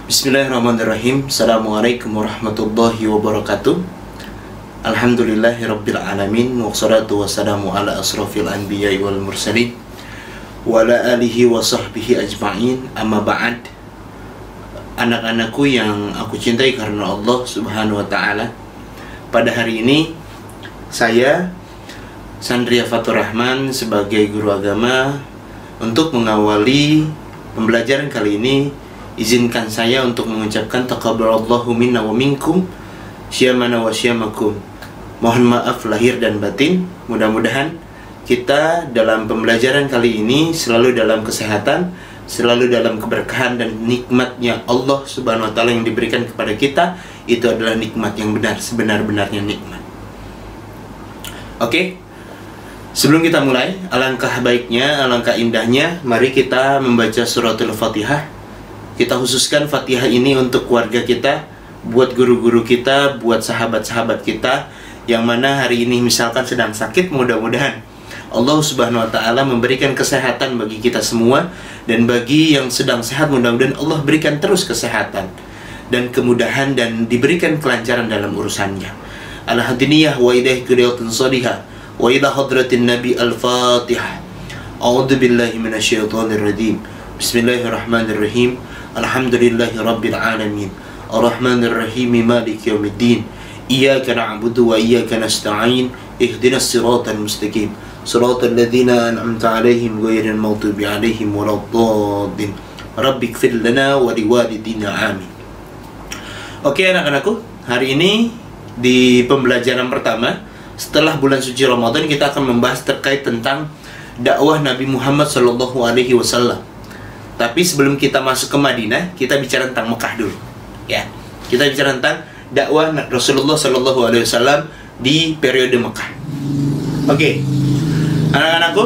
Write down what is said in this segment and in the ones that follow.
Bismillahirrahmanirrahim. Assalamualaikum warahmatullahi wabarakatuh. Alhamdulillahirabbil alamin, wassalatu wassalamu ala asrofil anbiya'i wal mursalin wa ala alihi wa sahbihi ajma'in. Amma ba'd. Anak-anakku yang aku cintai karena Allah Subhanahu wa ta'ala, pada hari ini saya Sandria Fatur Rahman sebagai guru agama, untuk mengawali pembelajaran kali ini, izinkan saya untuk mengucapkan taqabbalallahu minna wa minkum, syamana wa syamakum. Mohon maaf lahir dan batin. Mudah-mudahan kita dalam pembelajaran kali ini selalu dalam kesehatan, selalu dalam keberkahan, dan nikmatnya Allah Subhanahu wa ta'ala yang diberikan kepada kita itu adalah nikmat yang benar, sebenar-benarnya nikmat. Oke. Sebelum kita mulai, alangkah baiknya, alangkah indahnya, mari kita membaca suratul Fatihah. Kita khususkan Fatihah ini untuk keluarga kita, buat guru-guru kita, buat sahabat-sahabat kita yang mana hari ini misalkan sedang sakit. Mudah-mudahan Allah Subhanahu wa ta'ala memberikan kesehatan bagi kita semua, dan bagi yang sedang sehat, mudah-mudahan Allah berikan terus kesehatan dan kemudahan, dan diberikan kelancaran dalam urusannya. Al-Hadiniyah wa idaih qiriyatun salihah wa ila hadratin Nabi Al-Fatihah. A'udzu billahi minasyaitonir rajim. Bismillahirrahmanirrahim. Alhamdulillahi rabbil alamin. Arrahmanir rahim, maliki yaumiddin. Iyyaka na'budu wa iyyaka nasta'in. Ihdinas siratal mustaqim. Siratal ladzina an'amta 'alaihim ghairil maghdubi 'alaihim waladdallin. Rabbighfir lana wa liwalidina. Amin. Oke anak-anakku, hari ini di pembelajaran pertama setelah bulan suci Ramadan, kita akan membahas terkait tentang dakwah Nabi Muhammad SAW. Tapi sebelum kita masuk ke Madinah, kita bicara tentang Mekah dulu. Ya, kita bicara tentang dakwah Rasulullah SAW di periode Mekah. Oke, anak-anakku,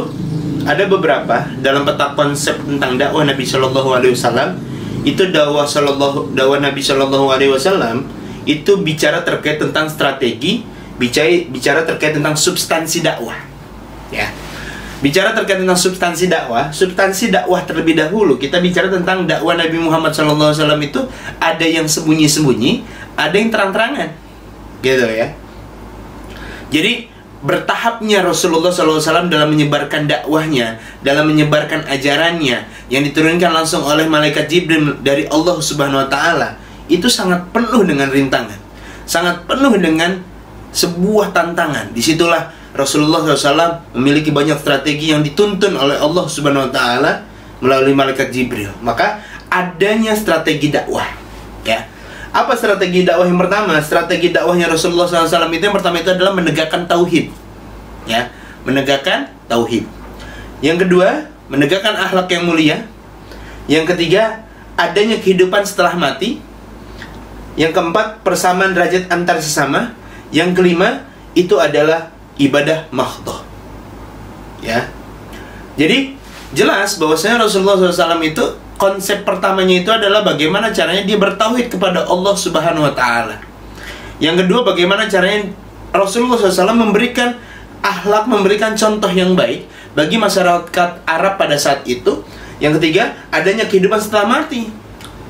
ada beberapa dalam peta konsep tentang dakwah Nabi SAW. Itu dakwah Nabi SAW itu bicara terkait tentang strategi, bicara terkait tentang substansi dakwah. Ya. Bicara terkait tentang substansi dakwah terlebih dahulu, kita bicara tentang dakwah Nabi Muhammad SAW itu ada yang sembunyi-sembunyi, ada yang terang-terangan. Gitu ya. Jadi bertahapnya Rasulullah SAW dalam menyebarkan dakwahnya, dalam menyebarkan ajarannya yang diturunkan langsung oleh malaikat Jibril dari Allah Subhanahu wa ta'ala, itu sangat penuh dengan rintangan, sangat penuh dengan sebuah tantangan. Disitulah Rasulullah SAW memiliki banyak strategi yang dituntun oleh Allah Subhanahu wa ta'ala melalui malaikat Jibril. Maka adanya strategi dakwah. Ya. Apa strategi dakwah yang pertama? Strategi dakwahnya Rasulullah SAW itu yang pertama itu adalah menegakkan tauhid. Ya, menegakkan tauhid. Yang kedua, menegakkan akhlak yang mulia. Yang ketiga, adanya kehidupan setelah mati. Yang keempat, persamaan derajat antar sesama. Yang kelima, itu adalah ibadah mahdhah. Ya. Jadi jelas bahwasanya Rasulullah SAW itu konsep pertamanya itu adalah bagaimana caranya dia bertauhid kepada Allah Subhanahu wa ta'ala. Yang kedua, bagaimana caranya Rasulullah SAW memberikan akhlak, memberikan contoh yang baik bagi masyarakat Arab pada saat itu. Yang ketiga, adanya kehidupan setelah mati,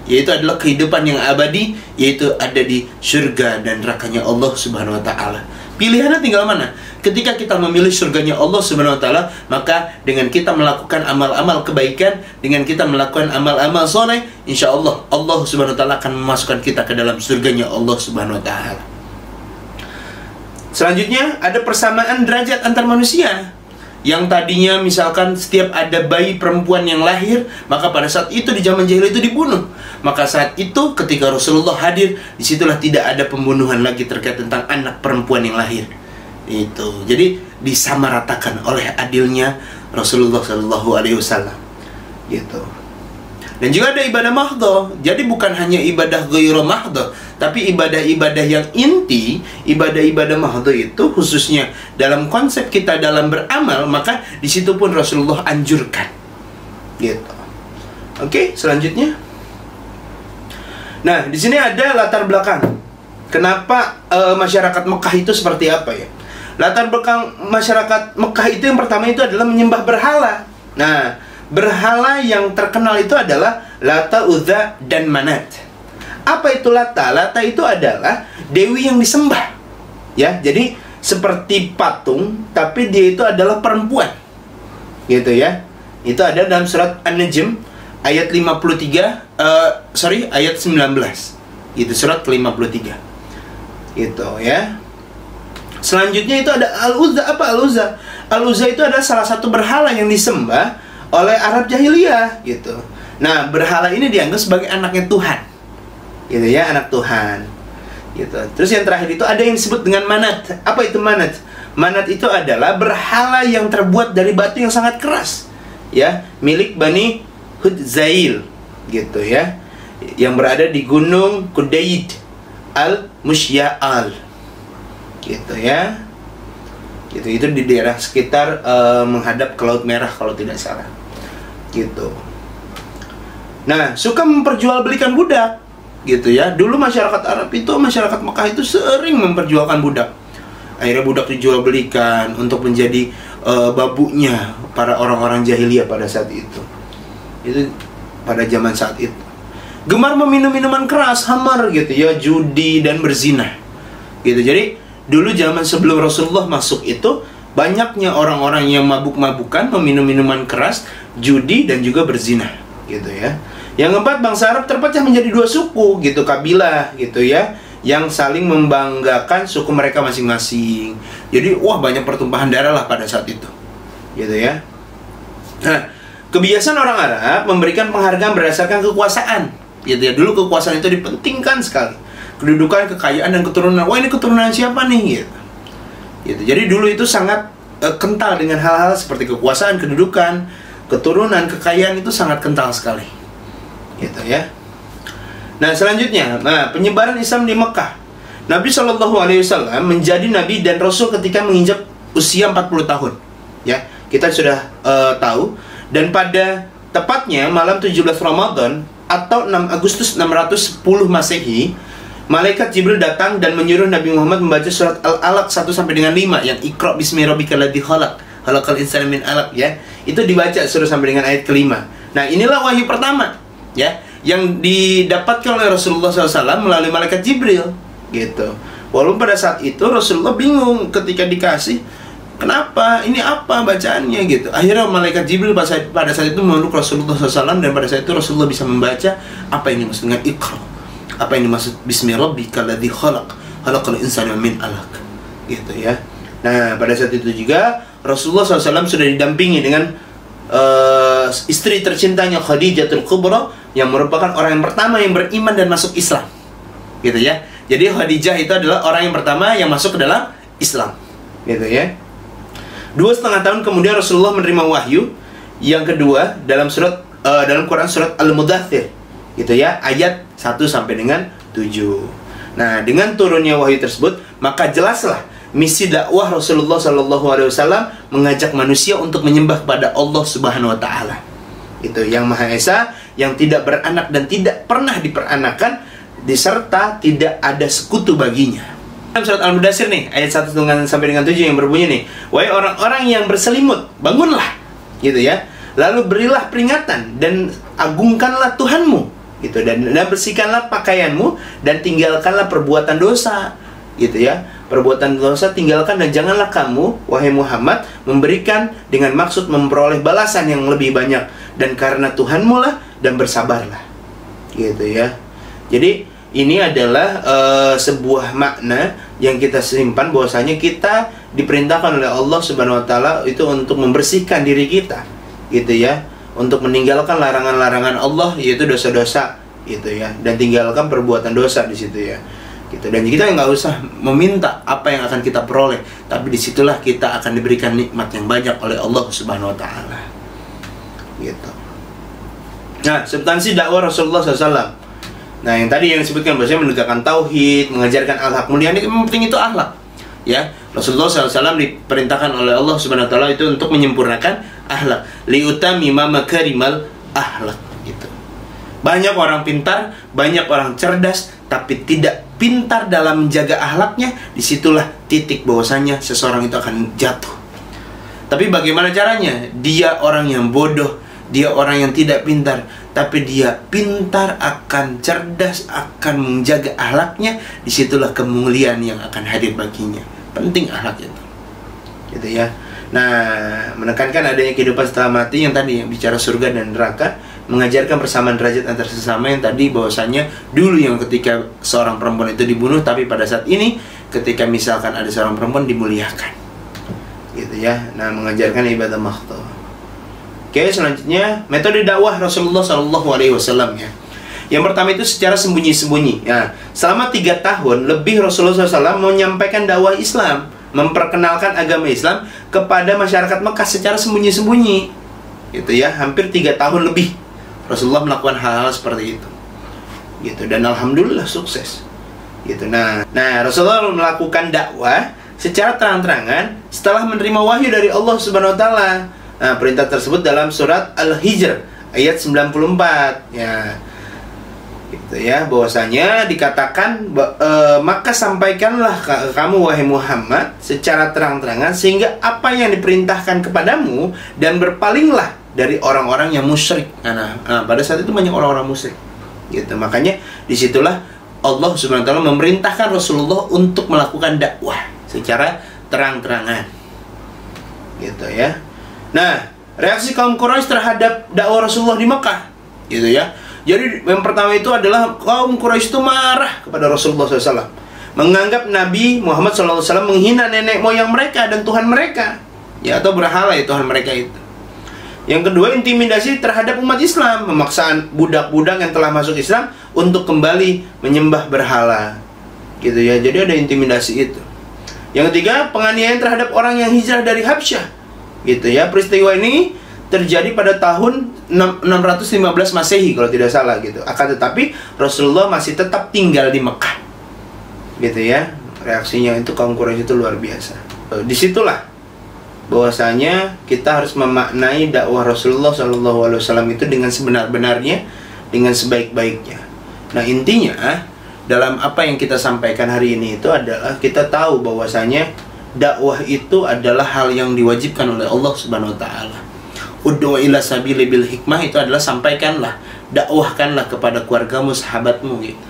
yaitu adalah kehidupan yang abadi, yaitu ada di surga dan nerakanya Allah Subhanahu wa ta'ala. Pilihannya tinggal mana? Ketika kita memilih surganya Allah Subhanahu wa ta'ala, maka dengan kita melakukan amal-amal kebaikan, dengan kita melakukan amal-amal soleh, insya Allah Allah Subhanahu wa ta'ala akan memasukkan kita ke dalam surganya Allah Subhanahu wa ta'ala. Selanjutnya, ada persamaan derajat antar manusia. Yang tadinya misalkan setiap ada bayi perempuan yang lahir, maka pada saat itu di zaman jahiliyah itu dibunuh. Maka saat itu ketika Rasulullah hadir, disitulah tidak ada pembunuhan lagi terkait tentang anak perempuan yang lahir. Itu. Jadi disamaratakan oleh adilnya Rasulullah SAW. Gitu. Dan juga ada ibadah mahdhah. Jadi bukan hanya ibadah ghairu mahdhah, tapi ibadah-ibadah yang inti, ibadah-ibadah mahdhah itu khususnya dalam konsep kita dalam beramal, maka di situ pun Rasulullah anjurkan. Gitu. Oke, selanjutnya. Nah, di sini ada latar belakang. Kenapa masyarakat Mekah itu seperti apa ya? Latar belakang masyarakat Mekah itu yang pertama itu adalah menyembah berhala. Nah, berhala yang terkenal itu adalah Lata, Uzza, dan Manat. Apa itu Lata? Lata itu adalah dewi yang disembah. Ya, jadi seperti patung, tapi dia itu adalah perempuan. Gitu ya. Itu ada dalam surat An-Najm ayat 53, ayat 19. Itu surat ke-53. Gitu ya. Selanjutnya itu ada Al-Uzza. Apa Al-Uzza? Al-Uzza itu adalah salah satu berhala yang disembah oleh Arab jahiliyah gitu. Nah, berhala ini dianggap sebagai anaknya Tuhan. Gitu ya, anak Tuhan. Gitu. Terus yang terakhir itu ada yang disebut dengan Manat. Apa itu Manat? Manat itu adalah berhala yang terbuat dari batu yang sangat keras. Ya, milik Bani Hudzail gitu ya. Yang berada di Gunung Kudaid Al-Musya'al. Gitu ya. Itu di daerah sekitar menghadap ke Laut Merah kalau tidak salah. Gitu. Nah, suka memperjualbelikan budak. Gitu ya. Dulu masyarakat Arab itu, masyarakat Mekah itu sering memperjualkan budak. Akhirnya budak dijual belikan untuk menjadi babunya para orang-orang jahiliyah pada saat itu. Itu pada zaman saat itu. Gemar meminum minuman keras, khamar gitu ya, judi dan berzina. Gitu. Jadi dulu zaman sebelum Rasulullah masuk itu, banyaknya orang-orang yang mabuk-mabukan, meminum minuman keras, judi dan juga berzina. Gitu ya. Yang keempat, bangsa Arab terpecah menjadi dua suku, gitu, kabilah, gitu ya, yang saling membanggakan suku mereka masing-masing. Jadi, wah, banyak pertumpahan darah lah pada saat itu. Gitu ya. Nah, kebiasaan orang Arab memberikan penghargaan berdasarkan kekuasaan. Gitu ya. Dulu kekuasaan itu dipentingkan sekali. Kedudukan, kekayaan, dan keturunan. Wah, ini keturunan siapa nih? Gitu. Jadi dulu itu sangat kental dengan hal-hal seperti kekuasaan, kedudukan, keturunan, kekayaan itu sangat kental sekali. Gitu ya. Nah, selanjutnya, penyebaran Islam di Mekah. Nabi SAW menjadi Nabi dan Rasul ketika menginjak usia 40 tahun. Ya, kita sudah tahu. Dan pada tepatnya malam 17 Ramadan atau 6 Agustus 610 Masehi, Malaikat Jibril datang dan menyuruh Nabi Muhammad membaca surat Al-Alaq 1 sampai dengan 5 yang Iqra bismi rabbikal ladzi khalaq, khalaqal insana min 'alaq ya. Itu dibaca suruh sampai dengan ayat kelima. Nah, inilah wahyu pertama ya yang didapatkan oleh Rasulullah SAW melalui Malaikat Jibril gitu. Walaupun pada saat itu Rasulullah bingung ketika dikasih, kenapa? Ini apa bacaannya gitu. Akhirnya Malaikat Jibril pada saat itu memeluk Rasulullah SAW, dan pada saat itu Rasulullah bisa membaca apa yang dimaksud dengan Iqra. Apa yang dimaksud bismi rabbikal ladzi khalaq, khalaqal insana min 'alaq. Gitu ya. Nah, pada saat itu juga Rasulullah SAW sudah didampingi dengan istri tercintanya Khadijatul Kubra, yang merupakan orang yang pertama yang beriman dan masuk Islam. Gitu ya. Jadi Khadijah itu adalah orang yang pertama yang masuk ke dalam Islam. Gitu ya. 2,5 tahun kemudian Rasulullah menerima wahyu yang kedua dalam Quran surat Al-Mudaththir. Gitu ya, ayat 1 sampai dengan 7. Nah, dengan turunnya wahyu tersebut, maka jelaslah misi dakwah Rasulullah SAW mengajak manusia untuk menyembah kepada Allah Subhanahu wa taala. Itu yang Maha Esa, yang tidak beranak dan tidak pernah diperanakan, diserta tidak ada sekutu baginya. Dalam surat Al-Mudaththir nih, ayat 1 sampai dengan 7 yang berbunyi nih, wahai orang-orang yang berselimut, bangunlah. Gitu ya. Lalu berilah peringatan dan agungkanlah Tuhanmu. Gitu, dan bersihkanlah pakaianmu dan tinggalkanlah perbuatan dosa. Gitu ya. Perbuatan dosa tinggalkan, dan janganlah kamu, wahai Muhammad, memberikan dengan maksud memperoleh balasan yang lebih banyak, dan karena Tuhanmu lah, dan bersabarlah. Gitu ya. Jadi ini adalah sebuah makna yang kita simpan, bahwasanya kita diperintahkan oleh Allah Subhanahu wa taala itu untuk membersihkan diri kita. Gitu ya. Untuk meninggalkan larangan-larangan Allah, yaitu dosa-dosa, gitu ya, dan tinggalkan perbuatan dosa di situ ya, gitu. Dan kita nggak usah meminta apa yang akan kita peroleh, tapi disitulah kita akan diberikan nikmat yang banyak oleh Allah Subhanahu Wa Taala, gitu. Nah, substansi dakwah Rasulullah SAW. Nah, yang tadi yang disebutkan, bahwasanya menegakkan tauhid, mengajarkan al-haq, kemudian yang penting itu akhlak. Ya, Rasulullah SAW diperintahkan oleh Allah Subhanahu Wa Taala itu untuk menyempurnakan akhlak, liutamima makarimal akhlak, gitu. Banyak orang pintar, banyak orang cerdas, tapi tidak pintar dalam menjaga akhlaknya. Disitulah titik bahwasanya seseorang itu akan jatuh. Tapi bagaimana caranya? Dia orang yang bodoh, dia orang yang tidak pintar, tapi dia pintar, akan cerdas, akan menjaga akhlaknya, disitulah kemuliaan yang akan hadir baginya. Penting akhlak itu, gitu ya. Nah, menekankan adanya kehidupan setelah mati yang tadi, yang bicara surga dan neraka, mengajarkan persamaan derajat antar sesama yang tadi, bahwasanya dulu yang ketika seorang perempuan itu dibunuh, tapi pada saat ini ketika misalkan ada seorang perempuan dimuliakan, gitu ya. Nah, mengajarkan ibadah makhluk. Oke, selanjutnya metode dakwah Rasulullah SAW ya. Yang pertama itu secara sembunyi-sembunyi. Ya, selama 3 tahun lebih Rasulullah SAW menyampaikan dakwah Islam, memperkenalkan agama Islam kepada masyarakat Mekah secara sembunyi-sembunyi, gitu ya. Hampir 3 tahun lebih Rasulullah melakukan hal-hal seperti itu, gitu. Dan alhamdulillah sukses, gitu. Nah, Rasulullah melakukan dakwah secara terang-terangan setelah menerima wahyu dari Allah Subhanahu Wa Taala. Nah, perintah tersebut dalam surat Al-Hijr ayat 94 ya. Gitu ya, bahwasanya dikatakan maka sampaikanlah kamu wahai Muhammad secara terang-terangan sehingga apa yang diperintahkan kepadamu, dan berpalinglah dari orang-orang yang musyrik. Nah, pada saat itu banyak orang-orang musyrik, gitu. Makanya disitulah Allah Subhanahu Wa Taala memerintahkan Rasulullah untuk melakukan dakwah secara terang-terangan, gitu ya. Nah, reaksi kaum Quraisy terhadap dakwah Rasulullah di Mekah, gitu ya. Jadi yang pertama itu adalah kaum Quraisy itu marah kepada Rasulullah SAW, menganggap Nabi Muhammad SAW menghina nenek moyang mereka dan Tuhan mereka, ya, atau berhala ya Tuhan mereka itu. Yang kedua, intimidasi terhadap umat Islam, memaksaan budak-budak yang telah masuk Islam untuk kembali menyembah berhala, gitu ya. Jadi ada intimidasi itu. Yang ketiga, penganiayaan terhadap orang yang hijrah dari Habsyah, gitu ya. Peristiwa ini terjadi pada tahun 615 Masehi kalau tidak salah, gitu. Akan tetapi Rasulullah masih tetap tinggal di Mekah, gitu ya. Reaksinya itu kaum Quraisy itu luar biasa. Disitulah bahwasanya kita harus memaknai dakwah Rasulullah SAW itu dengan sebenar-benarnya, dengan sebaik-baiknya. Nah, intinya dalam apa yang kita sampaikan hari ini itu adalah kita tahu bahwasanya dakwah itu adalah hal yang diwajibkan oleh Allah Subhanahu Wa Taala. Ud'u ila sabili bil hikmah itu adalah sampaikanlah, dakwahkanlah kepada keluargamu, sahabatmu, gitu.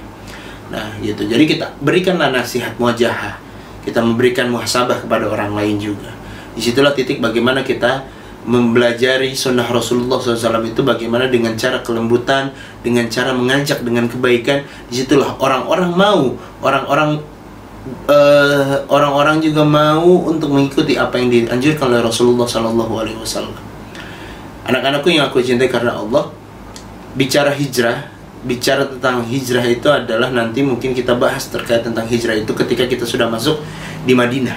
Nah, gitu. Jadi kita berikanlah nasihat muwajahah, kita memberikan muhasabah kepada orang lain juga. Disitulah titik bagaimana kita mempelajari sunnah Rasulullah SAW itu bagaimana dengan cara kelembutan, dengan cara mengajak dengan kebaikan. Disitulah orang-orang mau, orang-orang juga mau untuk mengikuti apa yang dianjurkan oleh Rasulullah SAW. Anak-anakku yang aku cintai karena Allah, bicara tentang hijrah itu adalah nanti mungkin kita bahas terkait tentang hijrah itu ketika kita sudah masuk di Madinah,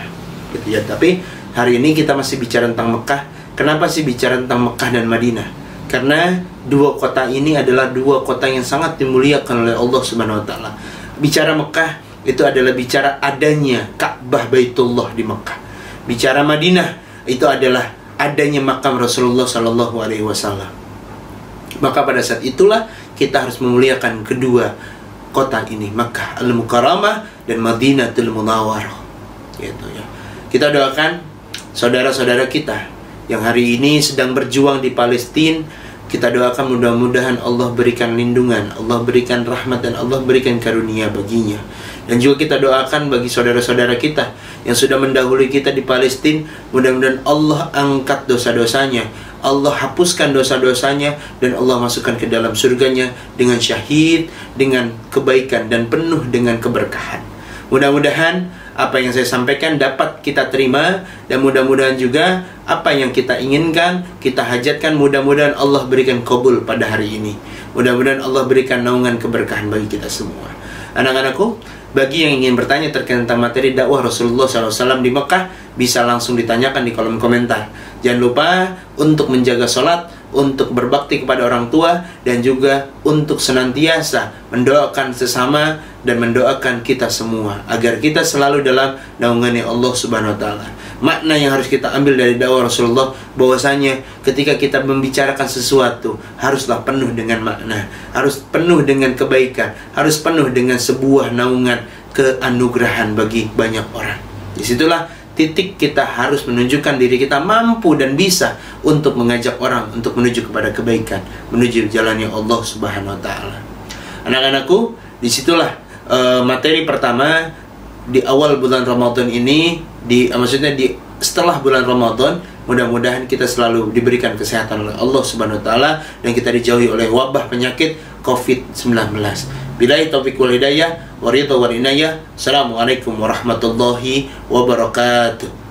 gitu ya. Tapi hari ini kita masih bicara tentang Mekah. Kenapa sih bicara tentang Mekah dan Madinah? Karena dua kota ini adalah dua kota yang sangat dimuliakan oleh Allah Subhanahu Wa Taala. Bicara Mekah itu adalah bicara adanya Ka'bah Baitullah di Mekah. Bicara Madinah itu adalah adanya makam Rasulullah SAW. Maka pada saat itulah kita harus memuliakan kedua kota ini, Makkah Al-Mukarramah dan Madinatul Munawwarah, gitu ya. Kita doakan saudara-saudara kita yang hari ini sedang berjuang di Palestina. Kita doakan mudah-mudahan Allah berikan lindungan, Allah berikan rahmat, dan Allah berikan karunia baginya. Dan juga kita doakan bagi saudara-saudara kita yang sudah mendahului kita di Palestina, mudah-mudahan Allah angkat dosa-dosanya, Allah hapuskan dosa-dosanya, dan Allah masukkan ke dalam surganya dengan syahid, dengan kebaikan, dan penuh dengan keberkahan. Mudah-mudahan apa yang saya sampaikan dapat kita terima, dan mudah-mudahan juga apa yang kita inginkan, kita hajatkan, mudah-mudahan Allah berikan kabul pada hari ini. Mudah-mudahan Allah berikan naungan keberkahan bagi kita semua. Anak-anakku, bagi yang ingin bertanya terkait tentang materi dakwah Rasulullah SAW di Mekah, bisa langsung ditanyakan di kolom komentar. Jangan lupa untuk menjaga sholat, untuk berbakti kepada orang tua, dan juga untuk senantiasa mendoakan sesama dan mendoakan kita semua agar kita selalu dalam naungan Allah Subhanahu Wa Taala. Makna yang harus kita ambil dari dakwah Rasulullah, bahwasanya ketika kita membicarakan sesuatu haruslah penuh dengan makna, harus penuh dengan kebaikan, harus penuh dengan sebuah naungan keanugerahan bagi banyak orang. Disitulah titik kita harus menunjukkan diri kita mampu dan bisa untuk mengajak orang untuk menuju kepada kebaikan, menuju jalannya Allah Subhanahu wa taala. Anak-anakku, disitulah materi pertama di awal bulan Ramadan ini, maksudnya setelah bulan Ramadan, mudah-mudahan kita selalu diberikan kesehatan oleh Allah Subhanahu wa taala dan kita dijauhi oleh wabah penyakit COVID-19. Billahi taufiq wal hidayah, wa ridha wal inayah. Assalamualaikum warahmatullahi wabarakatuh.